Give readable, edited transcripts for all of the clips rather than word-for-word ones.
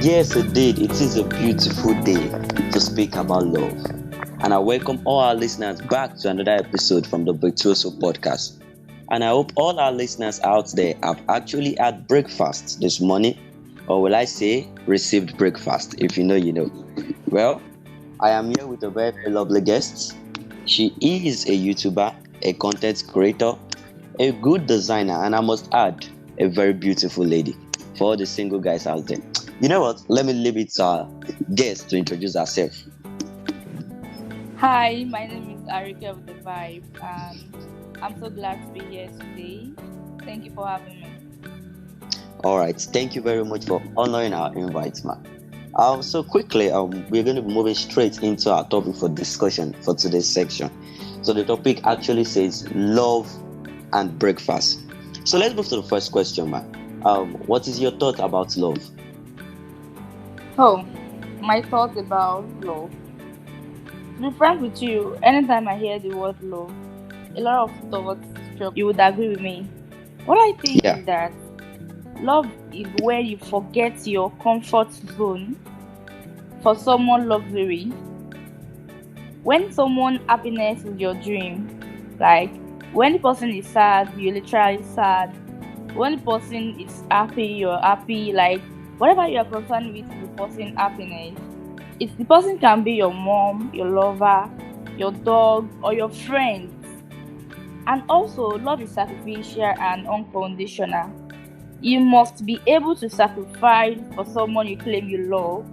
Yes, indeed, it is a beautiful day to speak about love. And I welcome all our listeners back to another episode from the Virtuoso podcast. And I hope all our listeners out there have actually had breakfast this morning, or will I say, received breakfast. If you know, you know. Well, I am here with a very, very lovely guest. She is a YouTuber, a content creator, a good designer, and I must add, a very beautiful lady for all the single guys out there. You know what? Let me leave it to our guest to introduce herself. Hi, my name is Arike of the Vibe, and I'm so glad to be here today. Thank you for having me. All right. Thank you very much for honoring our invite, man. So quickly, we're going to be moving straight into our topic for discussion for today's section. So the topic actually says love and breakfast. So let's move to the first question, man. What is your thought about love? Oh, my thoughts about love. To be frank with you, anytime I hear the word love, a lot of thoughts struck. You would agree with me. What I think Yeah. is that love is where you forget your comfort zone for someone luxury. When someone happiness is your dream, like when the person is sad, you're literally sad. When the person is happy, you're happy. Like whatever you are concerned with is the person happiness. It's the person can be your mom, your lover, your dog, or your friend. And also, love is sacrificial and unconditional. You must be able to sacrifice for someone you claim you love.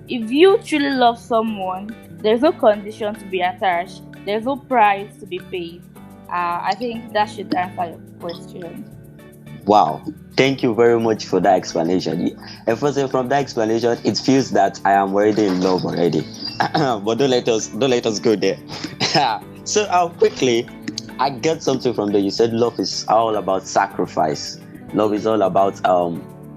If you truly love someone, there's no condition to be attached. There's no price to be paid. I think that should answer your question. Wow. Thank you very much for that explanation. And first, from that explanation, it feels that I am already in love already. But don't let us go there. So quickly, I get something from there. You said love is all about sacrifice. Love is all about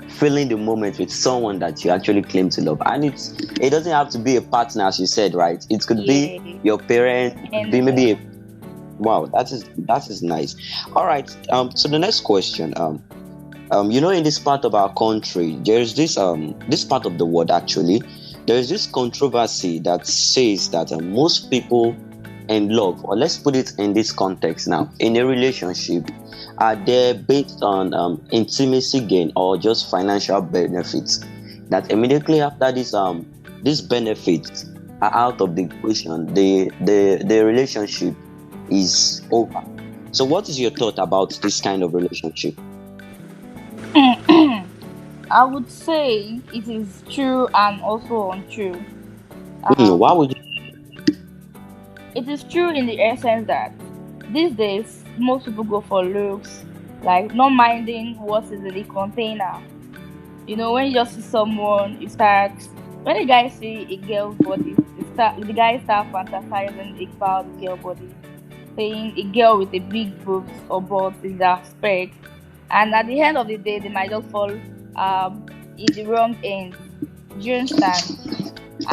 feeling the moment with someone that you actually claim to love, and it doesn't have to be a partner, as you said, right? It could be Yeah, your parent, it could be anyone. maybe a wow. That is nice. All right. So the next question. In this part of our country, there's this part of the world actually. There is this controversy that says that most people in love, or let's put it in this context now, in a relationship, are they based on intimacy gain or just financial benefits? That immediately after this benefits are out of the equation, the relationship is over. So, what is your thought about this kind of relationship? I would say it is true and also untrue. Why Um, would it is true in the essence that these days most people go for looks, like not minding what is in the container. When you just see someone, you start. When a guy see a girl's body, the guy start fantasizing about the girl body, saying a girl with a big boobs or butt is their spec, and at the end of the day, they might just fall in the wrong end. Do you understand?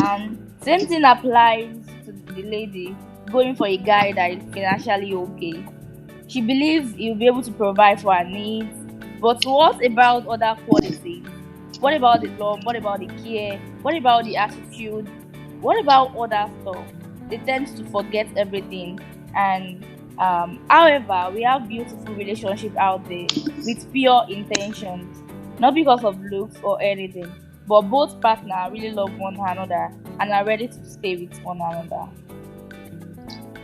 And same thing applies to the lady going for a guy that is financially okay. She believes he'll be able to provide for her needs. But what about other qualities? What about the love? What about the care? What about the attitude? What about other stuff? They tend to forget everything. And however, we have beautiful relationships out there with pure intentions, not because of looks or anything, but both partners really love one another and are ready to stay with one another.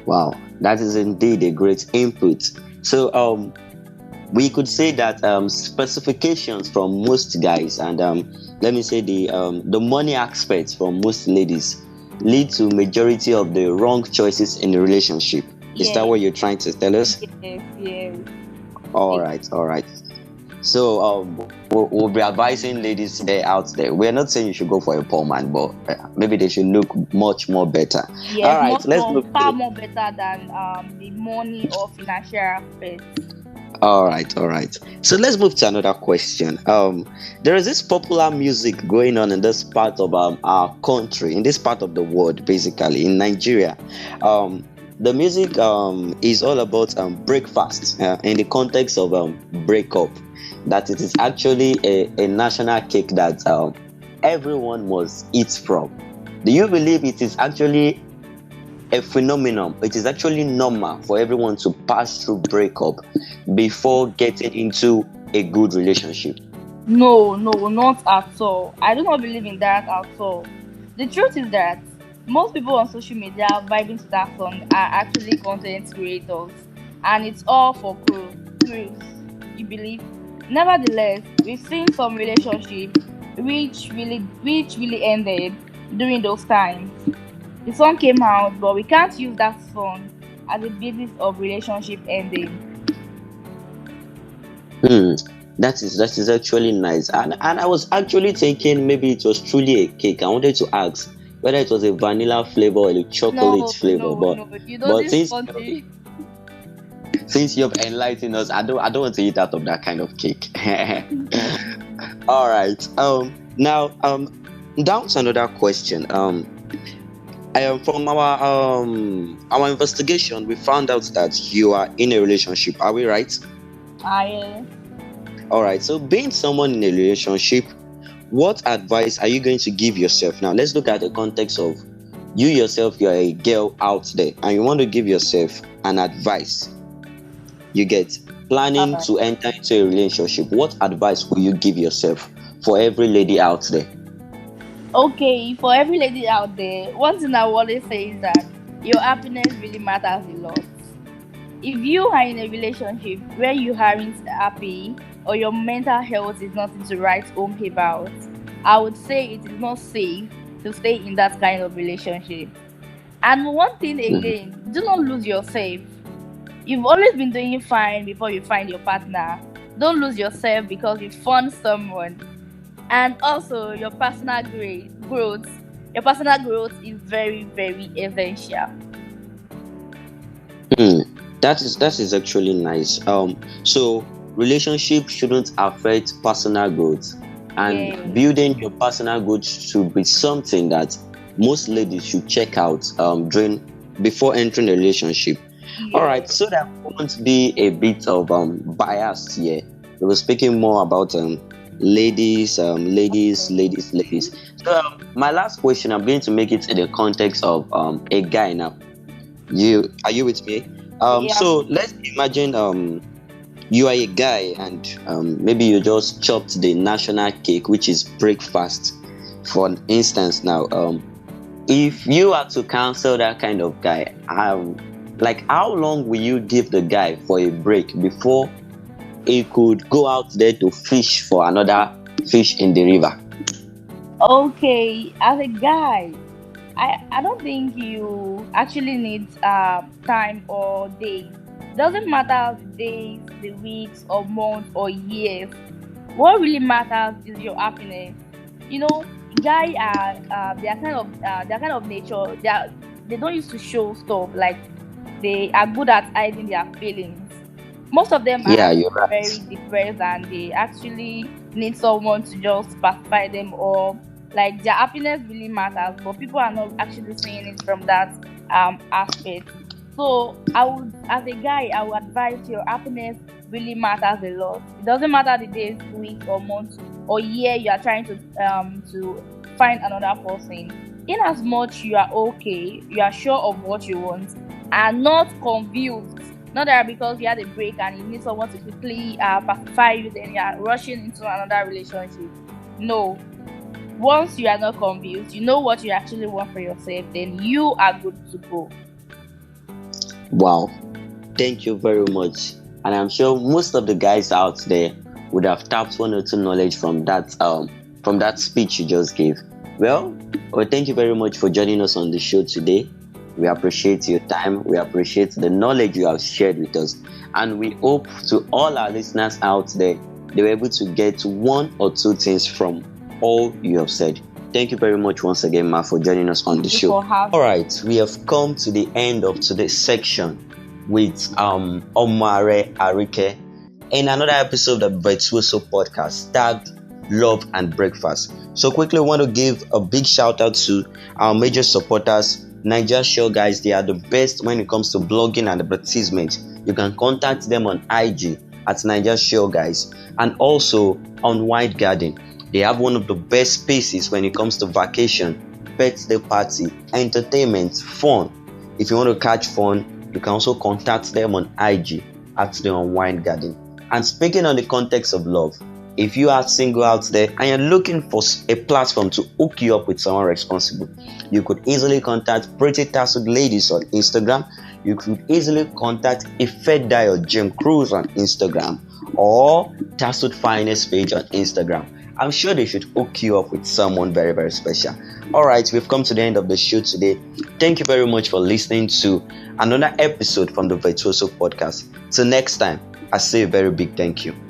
Wow, that is indeed a great input. So, we could say that specifications from most guys, and let me say the money aspects from most ladies lead to majority of the wrong choices in the relationship. Is that Yes, what you're trying to tell us? yes, yes. All right, all right. So, we'll be advising ladies there out there. We're not saying you should go for a poor man, but maybe they should look much more better. All Yes, right, much let's more, move far to more better than the money or financial aspect. All right, all right. So let's move to another question. There is this popular music going on in this part of our country, in this part of the world, basically in Nigeria. Um, the music is all about breakfast in the context of breakup. That it is actually a national cake that everyone must eat from. Do you believe it is actually a phenomenon? It is actually normal for everyone to pass through breakup before getting into a good relationship? No, no, not at all. I do not believe in that at all. The truth is that most people on social media vibing to that song are actually content creators, and it's all for cruise. You believe? Nevertheless, we've seen some relationships which really ended during those times. The song came out, but we can't use that song as a basis of relationship ending. Hmm. That is actually nice. And I was actually thinking maybe it was truly a cake. I wanted to ask whether it was a vanilla flavor or a chocolate No, flavor. no, But no. You know but this since country. since you've enlightened us, I don't want to eat out of that kind of cake. All right. Now down to another question. From our investigation, we found out that you are in a relationship. Are we right? I All right. So being someone in a relationship, what advice are you going to give yourself? Now let's look at the context of you yourself. You're a girl out there, and you want to give yourself an advice. You get planning uh, to enter into a relationship. What advice will you give yourself for every lady out there? okay, for every lady out there, one thing I always say is that your happiness really matters a lot. If you are in a relationship where you aren't happy or your mental health is nothing to write home about, I would say it is not safe to stay in that kind of relationship. And one thing Mhm. again, do not lose yourself. You've always been doing fine before you find your partner. Don't lose yourself because you found someone. And also your personal growth is very, very essential. Hmm. That is actually nice. So relationship shouldn't affect personal growth, and Yeah, building your personal growth should be something that most ladies should check out during before entering a relationship. All right, yeah. so that won't be a bit of biased here. We were speaking more about ladies, ladies. So my last question, I'm going to make it in the context of a guy now. Are you with me? Yeah, So let's imagine you are a guy, and maybe you just chopped the national cake, which is breakfast, for instance. Now, if you are to counsel that kind of guy, like how long will you give the guy for a break before he could go out there to fish for another fish in the river? okay. As a guy, I don't think you actually need time or days. Doesn't matter the days, the weeks or months or years. What really matters is your happiness. You know, guy are their kind of nature. They don't used to show stuff like they are good at hiding their feelings. Most of them are Yeah, you're actually right. very depressed and they actually need someone to just pacify them, or like their happiness really matters, but people are not actually seeing it from that aspect. So as a guy, I would advise your happiness really matters a lot. It doesn't matter the days, weeks, or months or year you are trying to find another person. In as much you are okay, you are sure of what you want, and not confused. Not that because you had a break and you need someone to quickly pacify you, then you are rushing into another relationship. No. Once you are not confused, you know what you actually want for yourself, then you are good to go. Wow. Thank you very much. And I'm sure most of the guys out there would have tapped one or two knowledge from that speech you just gave. Well, thank you very much for joining us on the show today. We appreciate your time. We appreciate the knowledge you have shared with us. And we hope to all our listeners out there, they were able to get one or two things from all you have said. Thank you very much once again, Ma, for joining us on the Thank you show. for All having. right, we have come to the end of today's section with Omoare Arike in another episode of Virtuoso podcast tagged Love and Breakfast. So quickly, I want to give a big shout out to our major supporters, Niger Show guys. They are the best when it comes to blogging and advertisement. You can contact them on IG at Niger Show guys, and also on White Garden. They have one of the best spaces when it comes to vacation, birthday party, entertainment, fun. If you want to catch fun, you can also contact them on IG at the Unwind Garden. And speaking on the context of love, if you are single out there and you're looking for a platform to hook you up with someone responsible, you could easily contact Pretty Tasseled Ladies on Instagram. You could easily contact Ifedai or Jim Cruz on Instagram, or Tasseled Finest page on Instagram. I'm sure they should hook you up with someone very, very special. Alright, we've come to the end of the show today. Thank you very much for listening to another episode from the Virtuoso podcast. Till next time, I say a very big thank you.